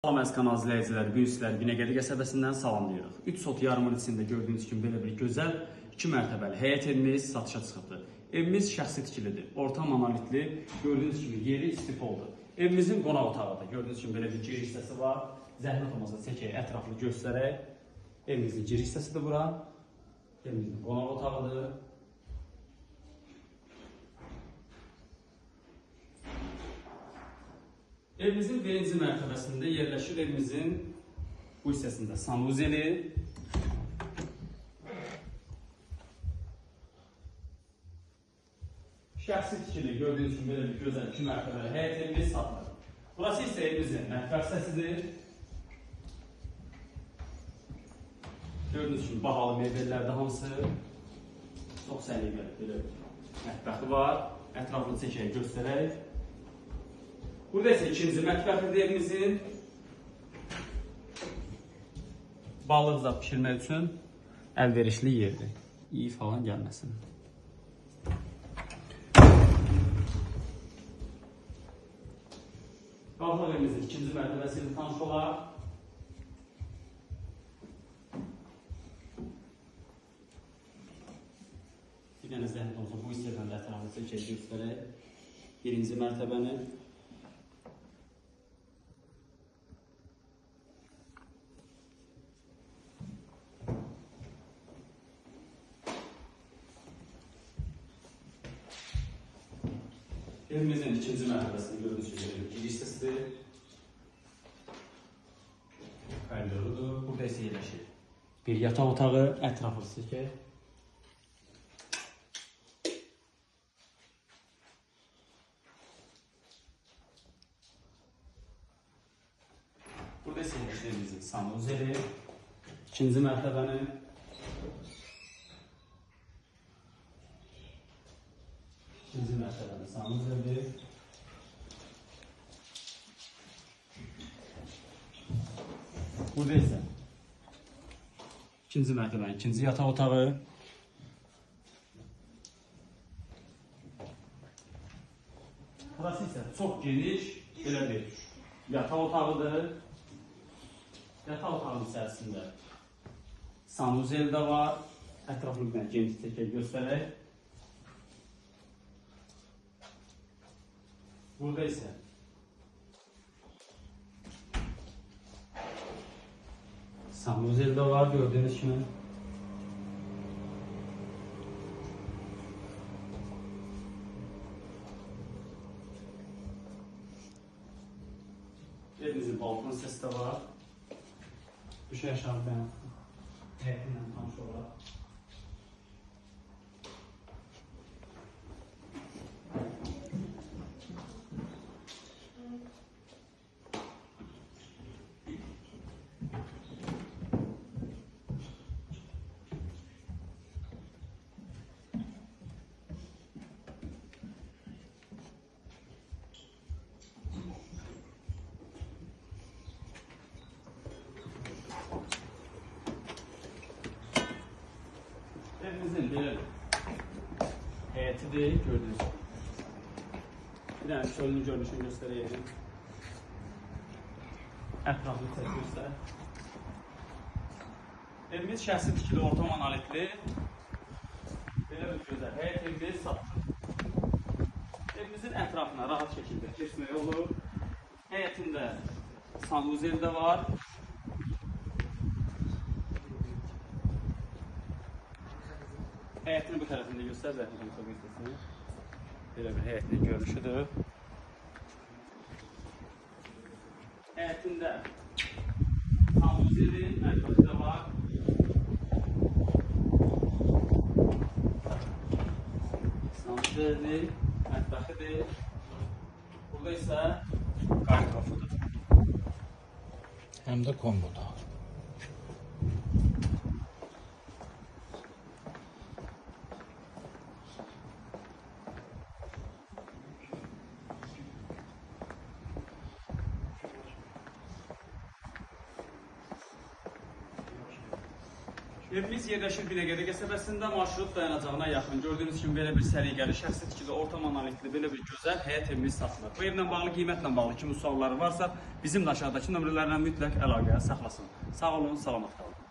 Salam əziz kanal izləyiciləri, bu gün sizləri Binəqədi qəsəbəsindən salamlayırıq. 3 sot yarımın içində gördüyünüz kimi belə bir gözəl 2 mərtəbəli həyət evimiz satışa çıxıbdır. Evimiz şəxsi tikilidir, orta monolitli, gördüyünüz kimi yeri istifoldur. Evimizin qonaq otağıdır, gördüyünüz kimi belə bir giriş hissəsi var. Zəhmət olmasa çəkək, ətraflı göstərək. Evimizin giriş hissəsidir bura. Evimizin qonaq otağıdır. Evimizin birinci mərtəbəsində yerləşir evimizin bu hissəsində sanuzeli. Şəxsi tikili, gördüyünüz kimi belə bir gözəl 2 mərtəbəli həyət evimiz satılır. Burası isə evimizin mətbəx hissəsidir. Gördüyünüz kimi bahalı mebellərdə hamısı çox səliqəli belə mətbəxi var. Ətraflı çəkək, göstərək. Burada isə ikinci mətbəxidir evimizin. Balıq da pişirmək üçün əlverişli yerdir. İyi falan gəlməsin. Qalxaq evimizin ikinci mərtəbəsiyle tanış olaq. Bir dənə zəhmət olsa bu hissədən də ətraflı çəkək, göstərək. Birinci mərtəbəni. Evimizin ikinci mərtəbəsini gördüyünüz kimi giriş hissəsidir. Koridorudur. Burada isə yerləşir bir yataq otağı, ətraflı çəkək. Burada isə yerləşir evimizin sanuzeli, ikinci mərtəbənin. İkinci mərtəbənin sanuzeli. Burada isə ikinci mərtəbənin ikinci yataq otağı. Burası isə çox geniş belə bir yataq otağıdır. Yataq otağının içərisində sanuzeli də var. Ətraflı bir geniş çəkək, göstərək. Burada isə sanuzel də var, gördüyünüz kimi. Evimizin balkon hissəsi də var. Düşə aşağı ben həyətindən tanış olaraq. Evimizin belə həyətidir, gördüyünüz. Bir dənə çölünün görünüşünü göstərəyim. Ətraflı çək göstər. Evimiz şəxsi tikili, orta monolitli. Belə bir gözəl həyət evimiz satılır. Evimizin ətrafına rahat şəkildə keçmək olur. Həyətində sanuzel də var. Həyətini bu tərəfində göstər, zəhmət olsa göstərsiniz. Belə bir həyətinin görünüşüdür. Həyətində sanuzeli, mətbəxi də var. Sanuzeli, mətbəxidir. Burada isə qarqafıdır. Həm də komboda. Evimiz yerləşir Binəqədi qəsəbəsində, marşrut dayanacağına yaxın. Gördüyünüz kimi belə bir səliqəli, şəxsi tikili, orta monolitli, belə bir gözəl həyət evimiz satılır. Bu evlə bağlı, qiymətlə bağlı kimi sualları varsa, bizim də aşağıdakı nömrələrlə mütləq əlaqə saxlasın. Sağ olun, salamat qalın.